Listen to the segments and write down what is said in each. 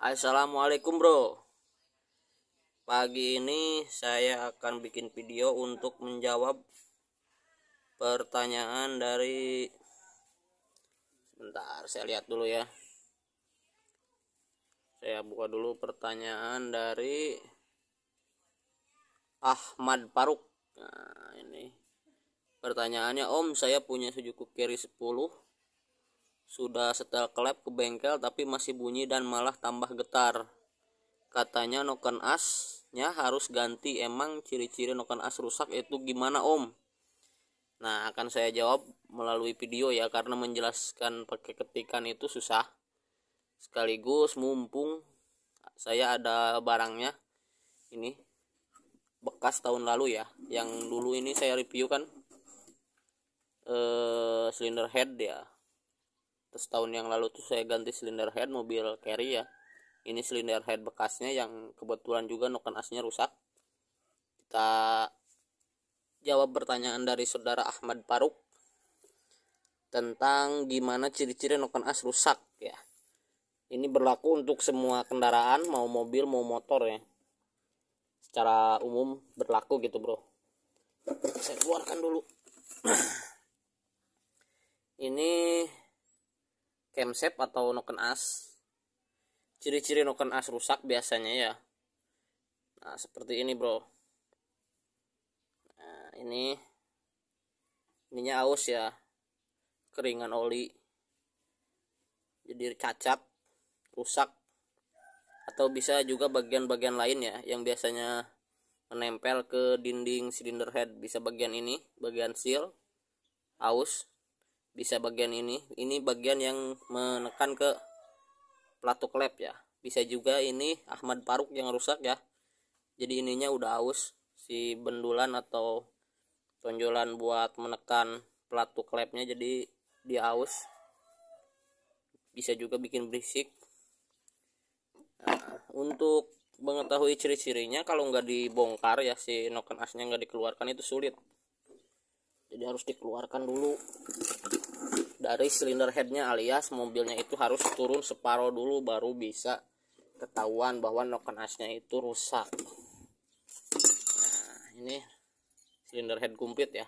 Assalamualaikum bro. Pagi ini saya akan bikin video untuk menjawab pertanyaan dari, sebentar saya lihat dulu ya. Saya buka dulu pertanyaan dari Ahmad Faruk. Nah, ini pertanyaannya, Om, saya punya Suzuki Carry 10, sudah setel klep ke bengkel tapi masih bunyi dan malah tambah getar. Katanya noken asnya harus ganti, emang ciri-ciri noken as rusak itu gimana Om? Nah, akan saya jawab melalui video ya, karena menjelaskan pakai ketikan itu susah. Sekaligus mumpung saya ada barangnya, ini bekas tahun lalu ya, yang dulu ini saya review kan silinder head ya. Terus tahun yang lalu tuh saya ganti silinder head mobil carry ya. Ini silinder head bekasnya yang kebetulan juga noken asnya rusak. Kita jawab pertanyaan dari saudara Ahmad Faruk tentang gimana ciri-ciri noken as rusak ya. Ini berlaku untuk semua kendaraan, mau mobil mau motor ya. Secara umum berlaku gitu bro. Saya keluarkan dulu. Ini camshaft atau noken as. Ciri-ciri noken as rusak biasanya ya. Nah, seperti ini bro. Nah, ininya aus ya. Keringan oli. Jadi cacat, rusak. Atau bisa juga bagian-bagian lain ya, yang biasanya menempel ke dinding silinder head. Bisa bagian ini, bagian seal, aus. Bisa bagian ini bagian yang menekan ke pelatuk klep ya. Bisa juga ini Ahmad Faruk yang rusak ya. Jadi ininya udah aus, si bendulan atau tonjolan buat menekan pelatuk klepnya jadi dia aus. Bisa juga bikin berisik. Nah, untuk mengetahui ciri-cirinya, kalau nggak dibongkar ya, si noken asnya nggak dikeluarkan itu sulit. Jadi harus dikeluarkan dulu dari silinder headnya, alias mobilnya itu harus turun separuh dulu baru bisa ketahuan bahwa noken asnya itu rusak. Nah, ini silinder head komplit ya.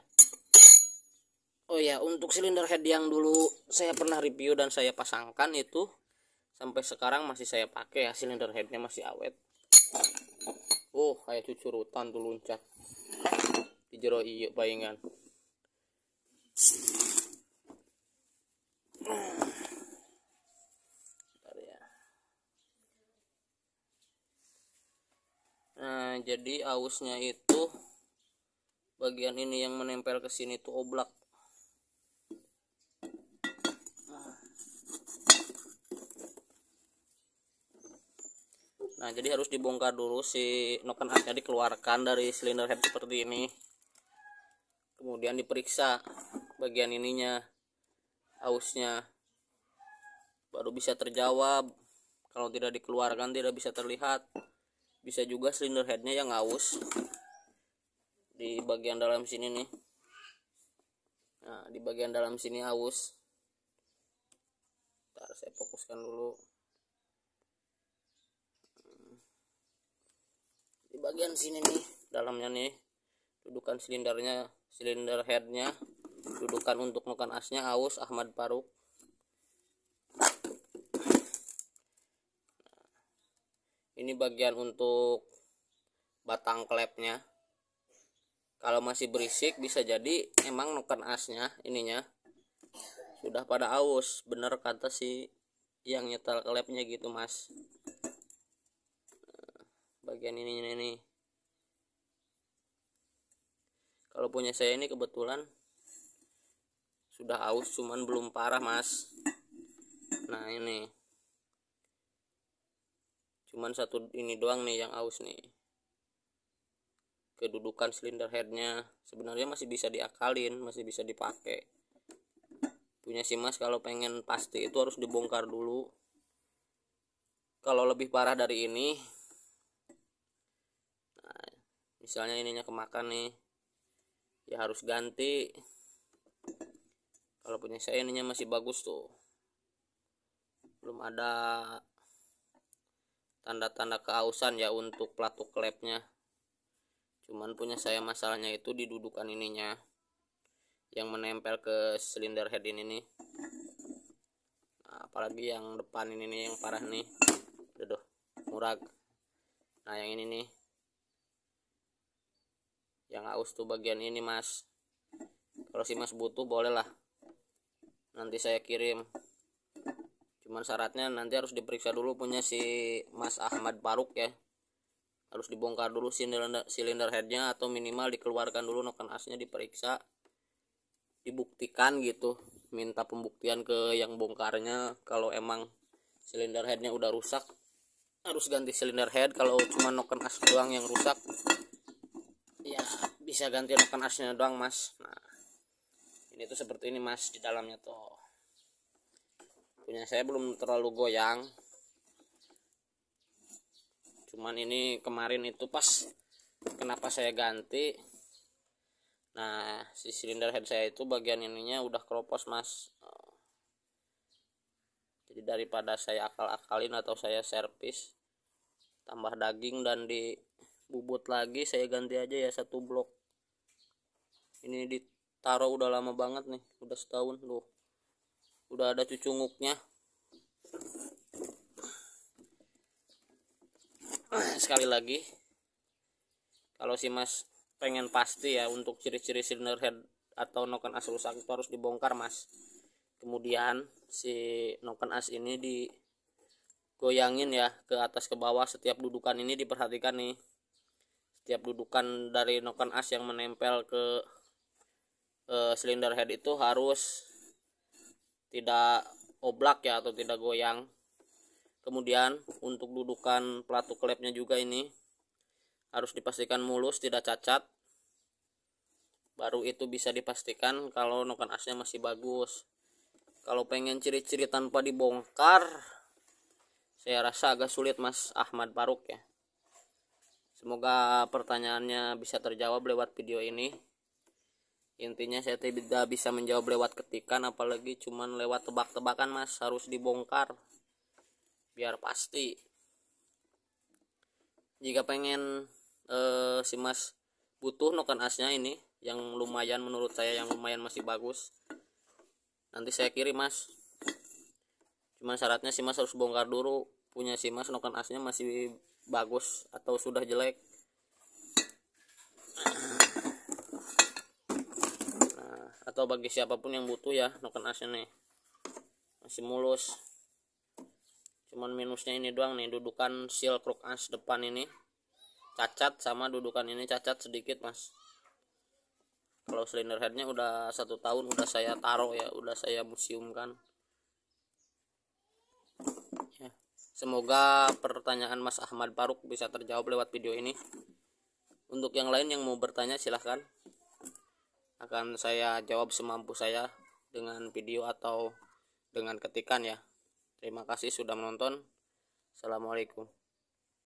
Oh ya, untuk silinder head yang dulu saya pernah review dan saya pasangkan itu sampai sekarang masih saya pakai ya, silinder headnya masih awet. Kayak cucurutan tuh loncat di jero iya bayangan. Nah, jadi ausnya itu bagian ini yang menempel ke sini tuh oblak. Nah, jadi harus dibongkar dulu si noken asnya, dikeluarkan dari silinder head seperti ini. Kemudian diperiksa bagian ininya, ausnya, baru bisa terjawab. Kalau tidak dikeluarkan tidak bisa terlihat. Bisa juga silinder headnya yang aus di bagian dalam sini nih. Nah, di bagian dalam sini aus. Ntar saya fokuskan dulu. Di bagian sini nih, dalamnya nih, dudukan silindernya, silinder headnya, dudukan untuk noken asnya aus Ahmad Faruk. Ini bagian untuk batang klepnya. Kalau masih berisik bisa jadi emang noken asnya ininya sudah pada aus. Bener kata si yang nyetel klepnya gitu mas. Bagian ini kalau punya saya ini kebetulan sudah aus, cuman belum parah mas. Nah, ini cuman satu ini doang nih yang aus nih. Kedudukan silinder headnya sebenarnya masih bisa diakalin, masih bisa dipakai. Punya si mas kalau pengen pasti itu harus dibongkar dulu. Kalau lebih parah dari ini, nah, misalnya ininya kemakan nih, ya harus ganti. Kalau punya saya ininya masih bagus tuh, belum ada tanda-tanda keausan ya untuk pelatuk klepnya. Cuman punya saya masalahnya itu di dudukan ininya yang menempel ke silinder head ini nih. Nah, apalagi yang depan ini nih yang parah nih. Aduh, murag. Nah, yang ini nih. Yang aus tuh bagian ini, Mas. Kalau si Mas butuh boleh lah. Nanti saya kirim. Cuman syaratnya nanti harus diperiksa dulu punya si Mas Ahmad Faruk ya. Harus dibongkar dulu silinder headnya atau minimal dikeluarkan dulu noken asnya, diperiksa, dibuktikan gitu, minta pembuktian ke yang bongkarnya kalau emang silinder headnya udah rusak harus ganti silinder head. Kalau cuma noken as doang yang rusak ya bisa ganti noken asnya doang, Mas. Nah, ini tuh seperti ini, Mas, di dalamnya tuh. Punya saya belum terlalu goyang, cuman ini kemarin itu pas kenapa saya ganti. Nah, si silinder head saya itu bagian ininya udah keropos, Mas. Jadi daripada saya akal-akalin atau saya servis tambah daging dan dibubut lagi, saya ganti aja ya satu blok. Ini ditaruh udah lama banget nih, udah setahun loh. Udah ada cucunguknya. Sekali lagi, kalau si Mas pengen pasti ya untuk ciri-ciri silinder head atau noken as rusak itu harus dibongkar, Mas. Kemudian si noken as ini digoyangin ya ke atas ke bawah. Setiap dudukan ini diperhatikan nih. Setiap dudukan dari noken as yang menempel ke silinder head itu harus tidak oblak ya atau tidak goyang. Kemudian untuk dudukan pelatuk klepnya juga ini harus dipastikan mulus, tidak cacat. Baru itu bisa dipastikan kalau noken asnya masih bagus. Kalau pengen ciri-ciri tanpa dibongkar, saya rasa agak sulit, Mas Ahmad Faruk ya. Semoga pertanyaannya bisa terjawab lewat video ini. Intinya saya tidak bisa menjawab lewat ketikan, apalagi cuman lewat tebak-tebakan, Mas. Harus dibongkar biar pasti. Jika pengen si Mas butuh noken asnya ini yang lumayan, menurut saya yang lumayan masih bagus, nanti saya kirim, Mas. Cuman syaratnya si Mas harus bongkar dulu punya si Mas noken asnya masih bagus atau sudah jelek. Atau bagi siapapun yang butuh ya noken asnya nih masih mulus, cuman minusnya ini doang nih, dudukan seal kruk as depan ini cacat sama dudukan ini cacat sedikit, Mas. Kalau silinder headnya udah 1 tahun udah saya taruh ya, udah saya museumkan ya. Semoga pertanyaan Mas Ahmad Faruk bisa terjawab lewat video ini. Untuk yang lain yang mau bertanya silahkan, akan saya jawab semampu saya dengan video atau dengan ketikan ya. Terima kasih sudah menonton. Assalamualaikum.